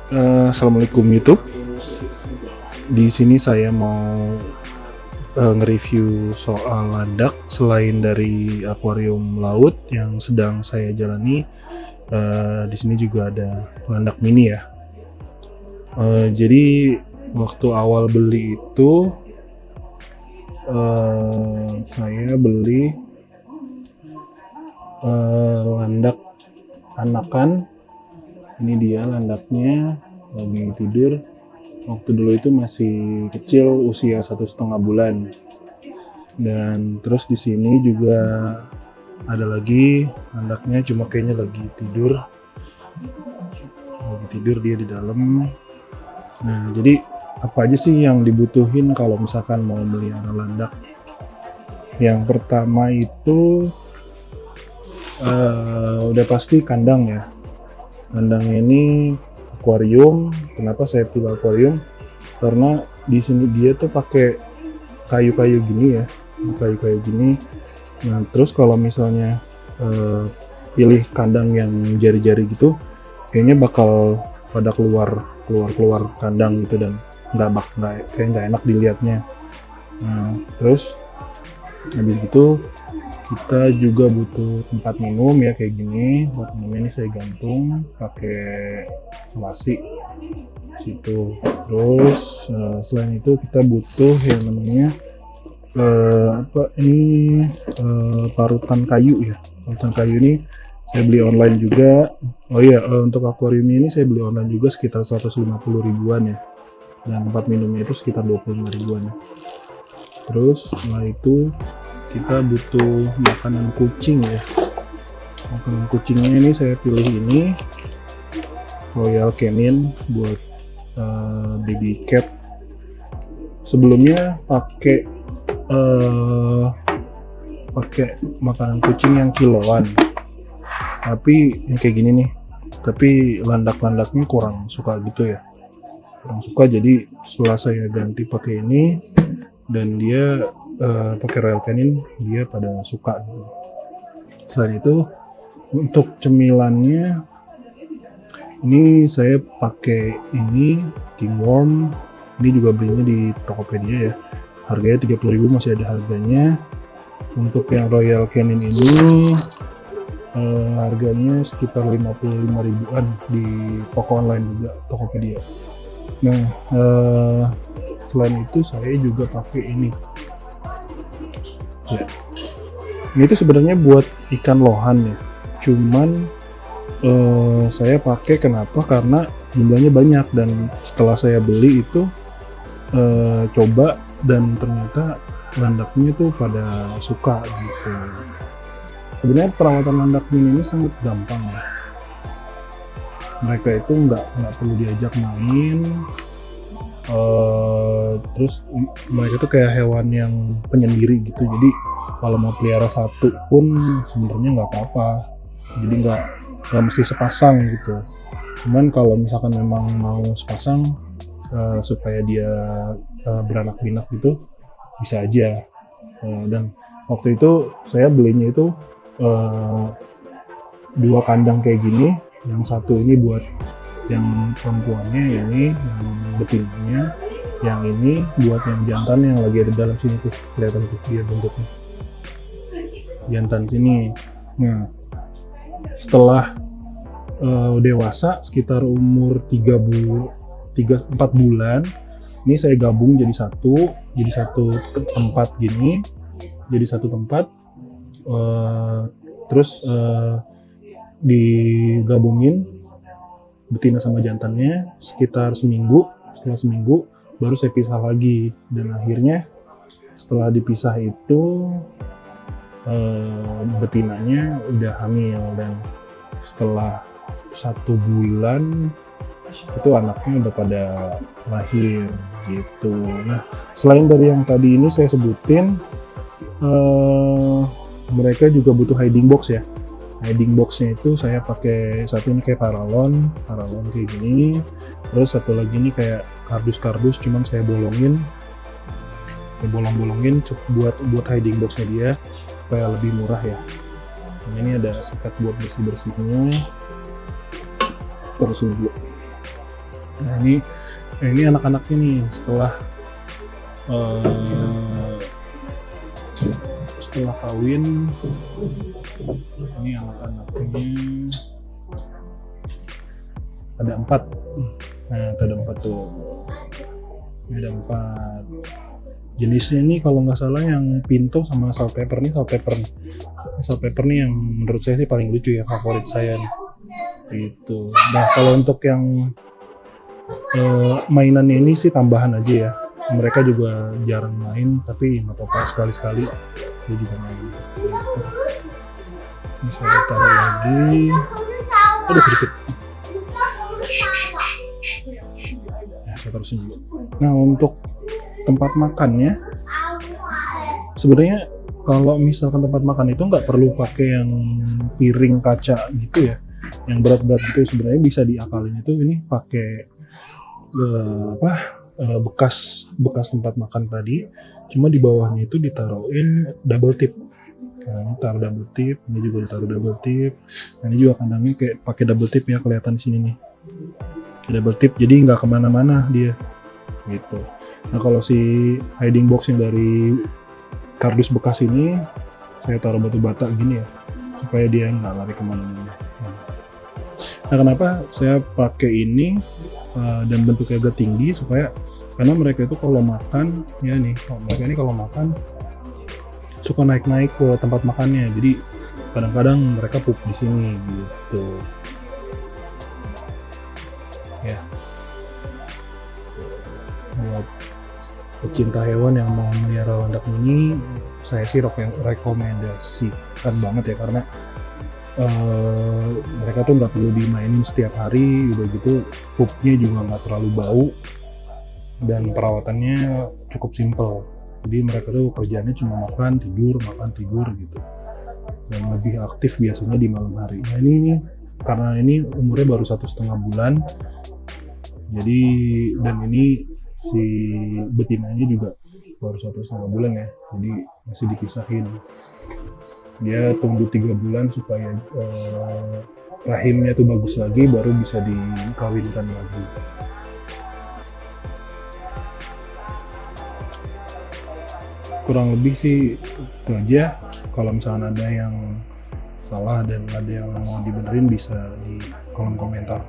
Assalamualaikum YouTube. Di sini saya mau nge-review soal landak selain dari akuarium laut yang sedang saya jalani. Di sini juga ada landak mini ya. Jadi waktu awal beli itu saya beli landak anakan. Ini dia landaknya lagi tidur. Waktu dulu itu masih kecil, usia 1,5 bulan. Dan terus di sini juga ada lagi landaknya, cuma kayaknya lagi tidur dia di dalam. Nah, jadi apa aja sih yang dibutuhin kalau misalkan mau melihara landak? Yang pertama itu udah pasti kandang ya. Kandang ini akuarium. Kenapa saya pilih akuarium? Karena di sini dia tuh pakai kayu-kayu gini ya, kayu-kayu gini. Nah, terus kalau misalnya pilih kandang yang jari-jari gitu, kayaknya bakal pada keluar kandang gitu dan nggak enak dilihatnya. Nah, terus habis itu kita juga butuh tempat minum ya kayak gini. Buat minum ini saya gantung pakai selasi situ. Terus selain itu kita butuh yang namanya parutan kayu ya. Parutan kayu ini saya beli online juga. Oh iya, untuk akuarium ini saya beli online juga sekitar 150 ribuan ya. Dan tempat minumnya itu sekitar 25 ribuan ya. Terus setelah itu kita butuh makanan kucing ya. Makanan kucingnya ini saya pilih ini Royal Canin buat baby cat. Sebelumnya pakai makanan kucing yang kiloan, tapi yang kayak gini nih, tapi landak-landaknya kurang suka gitu ya, jadi setelah saya ganti pakai ini dan dia pakai Royal Canin, dia pada suka gitu. Selain itu untuk cemilannya ini saya pakai ini King Worm. Ini juga belinya di Tokopedia ya, harganya 30.000, masih ada harganya. Untuk yang Royal Canin ini harganya sekitar 55 ribuan di toko online juga, Tokopedia. Nah, selain itu saya juga pakai ini ya. Ini tuh sebenarnya buat ikan lohan ya, cuman saya pakai kenapa? Karena jumlahnya banyak dan setelah saya beli itu coba dan ternyata landaknya tuh pada suka gitu. Sebenarnya perawatan landak ini sangat gampang ya. Mereka itu nggak perlu diajak main. Terus mereka tuh kayak hewan yang penyendiri gitu, jadi kalau mau pelihara satu pun sebenarnya nggak apa-apa, jadi nggak mesti sepasang gitu. Cuman kalau misalkan memang mau sepasang supaya dia beranak pinak gitu, bisa aja. Dan waktu itu saya belinya itu 2 kandang kayak gini. Yang satu ini buat yang perempuannya, ini yang betinanya, yang ini buat yang jantan yang lagi ada dalam sini tuh, kelihatan tuh dia bentuknya jantan sini. Nah, setelah dewasa sekitar umur 3-4 bulan, ini saya gabung jadi satu tempat gini, terus digabungin betina sama jantannya sekitar seminggu. Setelah seminggu baru saya pisah lagi, dan akhirnya setelah dipisah itu betinanya udah hamil, dan setelah 1 bulan itu anaknya udah pada lahir gitu. Nah, selain dari yang tadi ini saya sebutin, mereka juga butuh hiding box ya. Hiding boxnya itu saya pakai satu ini kayak paralon kayak gini, terus satu lagi ini kayak kardus, cuman saya bolongin buat hiding boxnya dia supaya lebih murah ya. Ini ada sikat buat bersih-bersihnya. Terus dulu. Nah ini anak-anaknya nih eh, setelah kawin. Ini anak-anaknya ada 4. Nah ada 4 tuh, ini ada 4 jenisnya. Ini kalau nggak salah yang pinto sama salt pepper nih, salt pepper nih yang menurut saya sih paling lucu ya, favorit saya nih gitu. Nah kalau untuk yang mainannya ini sih tambahan aja ya, mereka juga jarang main, tapi nggak apa-apa, sekali-sekali dia juga main gitu. Ini saya taruh lagi, aduh dikit ya, saya taruh sini dulu. Nah untuk tempat makannya, sebenarnya kalau misalkan tempat makan itu nggak perlu pakai yang piring kaca gitu ya, yang berat-berat gitu. Sebenarnya bisa diakalin itu, ini pakai bekas tempat makan tadi, cuma di bawahnya itu ditaruhin double tip. Nah, taruh double tip, ini juga ditaruh double tip. Nah, ini juga kandangnya kayak pakai double tip ya, kelihatan di sini nih, double tip, jadi nggak kemana-mana dia gitu. Nah kalau si hiding box yang dari kardus bekas ini, saya taruh batu bata gini ya, supaya dia nggak lari kemana-mana. Nah kenapa saya pakai ini dan bentuknya agak tinggi, karena mereka itu kalau makan ya nih, mereka ini kalau makan suka naik-naik ke tempat makannya, jadi kadang-kadang mereka pup di sini gitu ya. Buat pecinta hewan yang mau melihara landak mini, saya sih rekomendasikan banget ya, karena mereka tuh nggak perlu dimainin setiap hari, udah gitu pupnya juga nggak terlalu bau dan perawatannya cukup simple. Jadi mereka tuh kerjanya cuma makan tidur gitu, dan lebih aktif biasanya di malam hari. Nah ini karena ini umurnya baru 1,5 bulan, jadi dan ini si betinanya juga baru 1,5 bulan ya, jadi masih dipisahin. Dia tunggu 3 bulan supaya rahimnya tuh bagus lagi, baru bisa dikawinkan lagi. Kurang lebih sih itu aja. Kalau misalnya ada yang salah dan ada yang mau dibenerin, bisa di kolom komentar.